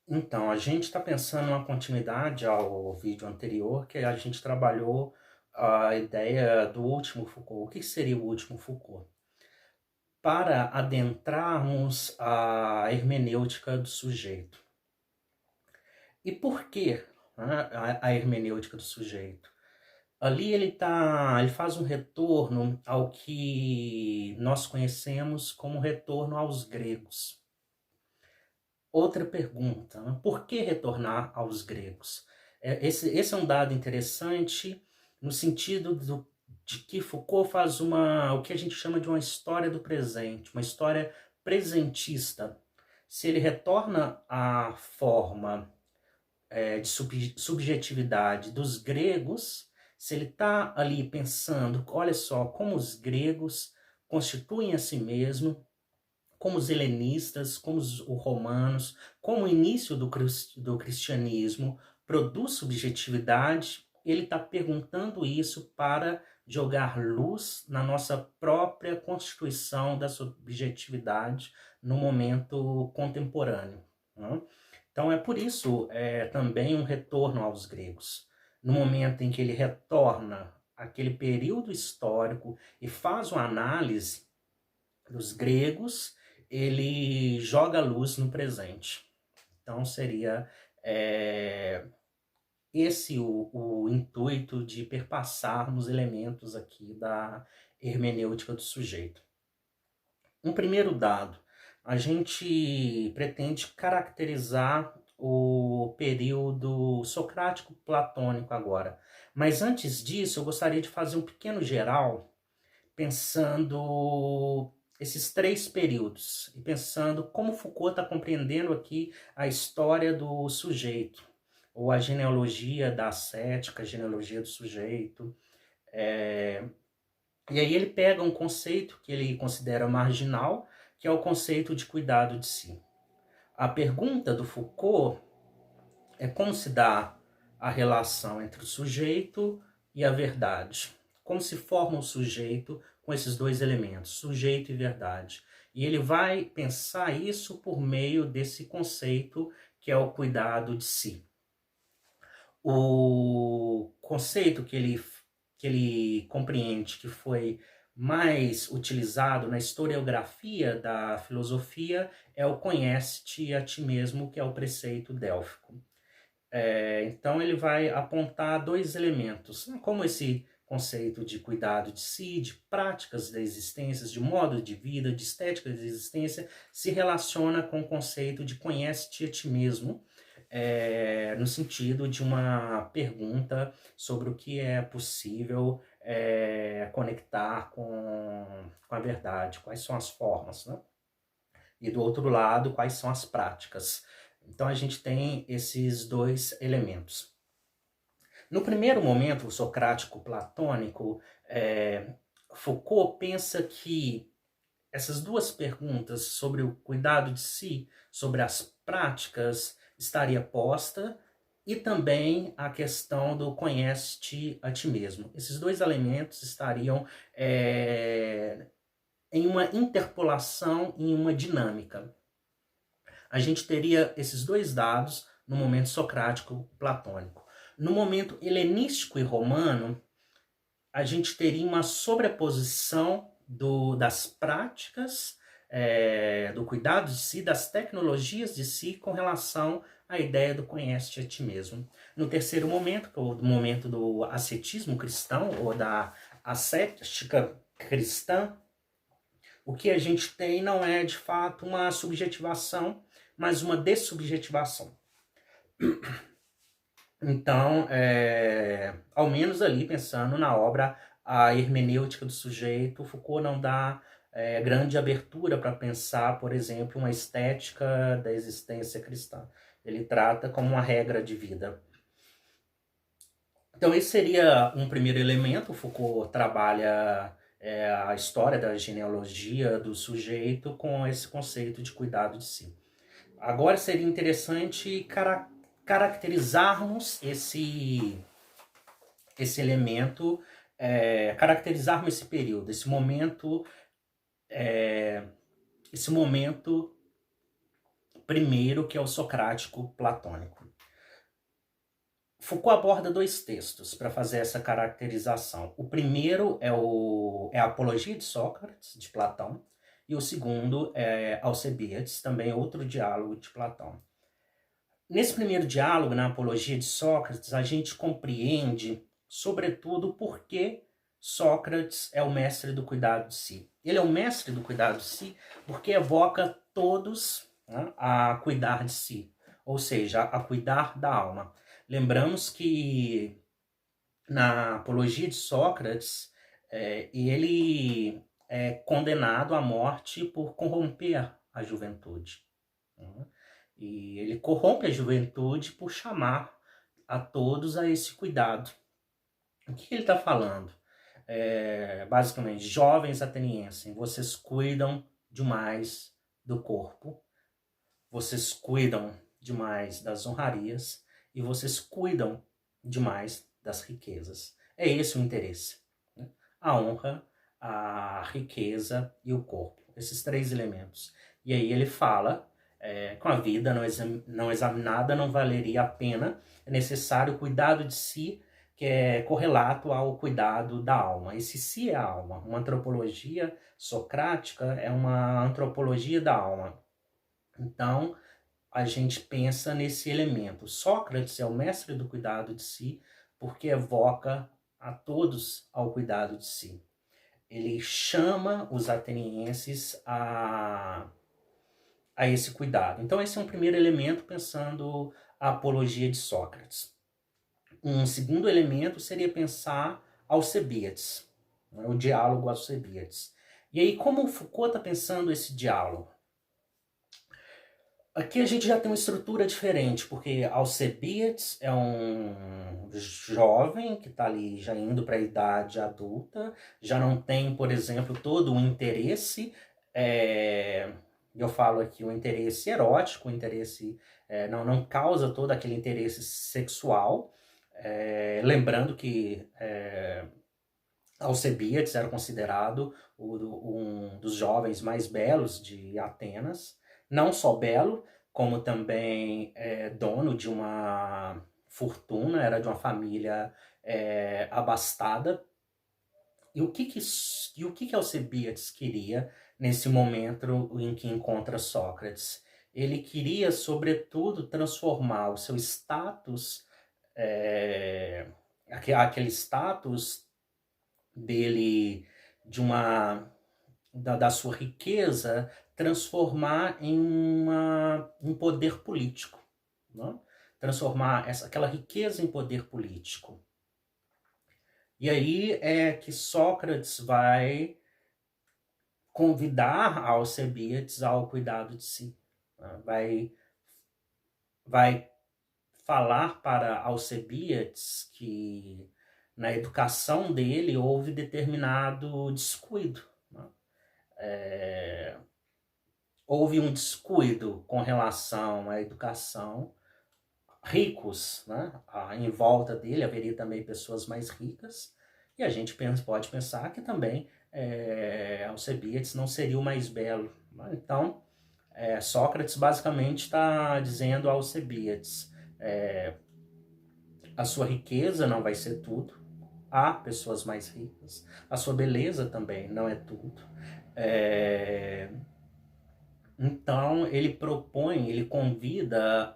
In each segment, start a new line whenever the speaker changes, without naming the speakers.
Então, a gente está pensando uma continuidade ao vídeo anterior, que a gente trabalhou a ideia do último Foucault. O que seria o último Foucault? Para adentrarmos a hermenêutica do sujeito. E por que, né, a hermenêutica do sujeito? Ali ele faz um retorno ao que nós conhecemos como retorno aos gregos. Outra pergunta, né? Por que retornar aos gregos? Esse é um dado interessante no sentido de que Foucault faz o que a gente chama de uma história do presente, uma história presentista. Se ele retorna à forma de subjetividade dos gregos, se ele está ali pensando, olha só, como os gregos constituem a si mesmo, como os helenistas, como os romanos, como o início do cristianismo produz subjetividade, ele está perguntando isso para jogar luz na nossa própria constituição da subjetividade no momento contemporâneo. Né? Então é por isso também um retorno aos gregos. No momento em que ele retorna àquele período histórico e faz uma análise dos gregos, ele joga a luz no presente. Então seria é, esse o intuito de perpassarmos elementos aqui da hermenêutica do sujeito. Um primeiro dado, a gente pretende caracterizar o período socrático-platônico agora. Mas antes disso, eu gostaria de fazer um pequeno geral pensando esses três períodos e pensando como Foucault está compreendendo aqui a história do sujeito, ou a genealogia da ascética, a genealogia do sujeito. E aí ele pega um conceito que ele considera marginal, que é o conceito de cuidado de si. A pergunta do Foucault é como se dá a relação entre o sujeito e a verdade. Como se forma o sujeito com esses dois elementos, sujeito e verdade. E ele vai pensar isso por meio desse conceito que é o cuidado de si. O conceito que ele compreende que foi mais utilizado na historiografia da filosofia é o conhece-te a ti mesmo, que é o preceito délfico. Então ele vai apontar dois elementos, né, como esse conceito de cuidado de si, de práticas da existência, de modo de vida, de estética da existência, se relaciona com o conceito de conhece-te a ti mesmo, no sentido de uma pergunta sobre o que é possível conectar com a verdade, quais são as formas, né? E do outro lado, quais são as práticas. Então a gente tem esses dois elementos. No primeiro momento, o socrático-platônico, Foucault pensa que essas duas perguntas sobre o cuidado de si, sobre as práticas, estaria posta, e também a questão do conhece-te a ti mesmo. Esses dois elementos estariam em uma interpolação, em uma dinâmica. A gente teria esses dois dados no momento socrático-platônico. No momento helenístico e romano, a gente teria uma sobreposição das práticas, do cuidado de si, das tecnologias de si com relação à ideia do conhece-te a ti mesmo. No terceiro momento, que é o momento do ascetismo cristão, ou da ascética cristã, o que a gente tem não é de fato uma subjetivação, mas uma dessubjetivação. Então, ao menos ali, pensando na obra A Hermenêutica do Sujeito, Foucault não dá grande abertura para pensar, por exemplo, uma estética da existência cristã. Ele trata como uma regra de vida. Então, esse seria um primeiro elemento. Foucault trabalha a história da genealogia do sujeito com esse conceito de cuidado de si. Agora seria interessante caracterizarmos esse elemento, caracterizarmos esse período, esse momento primeiro, que é o socrático platônico. Foucault aborda dois textos para fazer essa caracterização. O primeiro é a Apologia de Sócrates, de Platão, e o segundo é Alcebiades, também outro diálogo de Platão. Nesse primeiro diálogo, na Apologia de Sócrates, a gente compreende, sobretudo, por que Sócrates é o mestre do cuidado de si. Ele é o mestre do cuidado de si porque evoca todos, né, a cuidar de si, ou seja, a cuidar da alma. Lembramos que na Apologia de Sócrates, ele é condenado à morte por corromper a juventude, né? E ele corrompe a juventude por chamar a todos a esse cuidado. O que ele está falando? Basicamente, jovens atenienses, vocês cuidam demais do corpo, vocês cuidam demais das honrarias e vocês cuidam demais das riquezas. É esse o interesse, né? A honra, a riqueza e o corpo. Esses três elementos. E aí ele fala, com a vida não examinada não valeria a pena, é necessário o cuidado de si, que é correlato ao cuidado da alma. Esse si é a alma. Uma antropologia socrática é uma antropologia da alma. Então, a gente pensa nesse elemento. Sócrates é o mestre do cuidado de si, porque evoca a todos ao cuidado de si. Ele chama os atenienses a esse cuidado. Então, esse é um primeiro elemento, pensando a apologia de Sócrates. Um segundo elemento seria pensar Alcebiades, né, o diálogo Alcebiades. E aí, como Foucault está pensando esse diálogo? Aqui a gente já tem uma estrutura diferente, porque Alcebiades é um jovem que está ali já indo para a idade adulta, já não tem, por exemplo, todo o interesse, eu falo aqui o interesse erótico, o interesse não causa todo aquele interesse sexual, lembrando que Alcebiades era considerado um dos jovens mais belos de Atenas, não só belo, como também dono de uma fortuna, era de uma família abastada. E o que Alcebiades queria nesse momento em que encontra Sócrates? Ele queria, sobretudo, transformar o seu status, aquele status dele, da sua riqueza, transformar em um poder político, né? Transformar aquela riqueza em poder político. E aí é que Sócrates vai convidar Alcebiades ao cuidado de si, né? Vai falar para Alcebiades que na educação dele houve determinado descuido, né? Houve um descuido com relação à educação. Ricos, né? Em volta dele haveria também pessoas mais ricas, e a gente pode pensar que também Alcebiades não seria o mais belo, né? Então, Sócrates basicamente está dizendo a Alcebiades, a sua riqueza não vai ser tudo, há pessoas mais ricas, a sua beleza também não é tudo. Então ele convida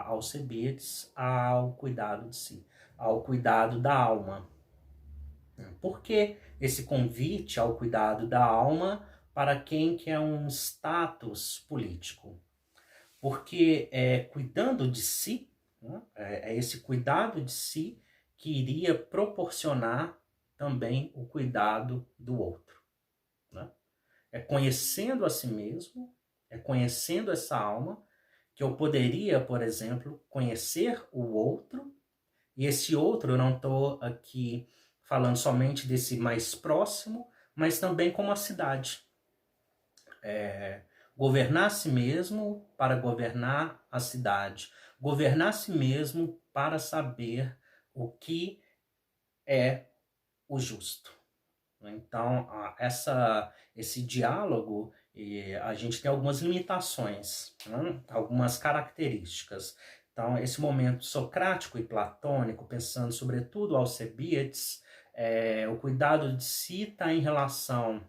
Alcebiades ao cuidado de si, ao cuidado da alma. Por que esse convite ao cuidado da alma para quem quer um status político? Porque cuidando de si, né, esse cuidado de si que iria proporcionar também o cuidado do outro, né? É conhecendo a si mesmo, é conhecendo essa alma, que eu poderia, por exemplo, conhecer o outro, e esse outro, eu não estou aqui falando somente desse mais próximo, mas também como a cidade. Governar a si mesmo para governar a cidade. Governar a si mesmo para saber o que é o justo. Então, esse diálogo E a gente tem algumas limitações, né? Algumas características. Então, esse momento socrático e platônico, pensando sobretudo Alcebiades, o cuidado de si está em relação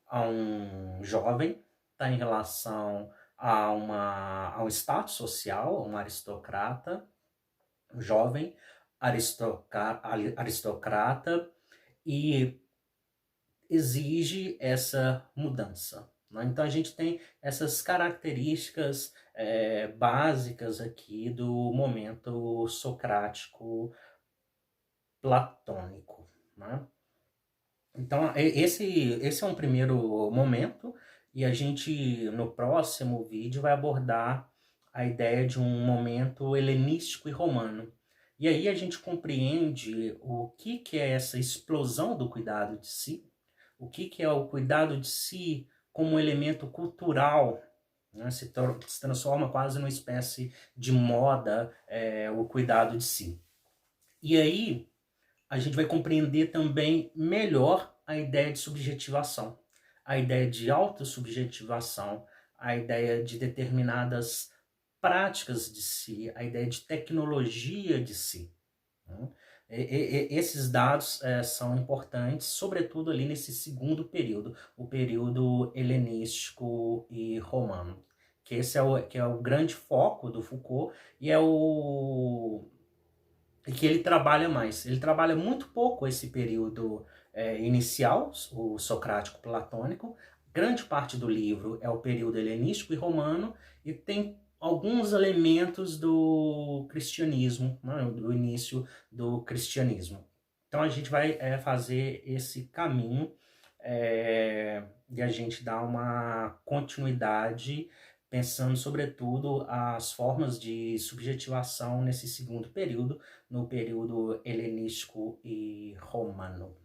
a um jovem, está em relação a um status social, um aristocrata, um jovem aristocrata, e exige essa mudança, né? Então a gente tem essas características básicas aqui do momento socrático platônico, né? Então esse é um primeiro momento, e a gente no próximo vídeo vai abordar a ideia de um momento helenístico e romano. E aí a gente compreende o que é essa explosão do cuidado de si, o que é o cuidado de si como um elemento cultural, né? Se transforma quase numa espécie de moda, o cuidado de si. E aí a gente vai compreender também melhor a ideia de subjetivação, a ideia de autossubjetivação, a ideia de determinadas práticas de si, a ideia de tecnologia de si, né? Esses dados são importantes, sobretudo ali nesse segundo período, o período helenístico e romano, que esse é o grande foco do Foucault, e que ele trabalha mais. Ele trabalha muito pouco esse período inicial, o socrático platônico. Grande parte do livro é o período helenístico e romano, e tem alguns elementos do cristianismo, né, do início do cristianismo. Então a gente vai fazer esse caminho, e a gente dá uma continuidade pensando sobretudo as formas de subjetivação nesse segundo período, no período helenístico e romano.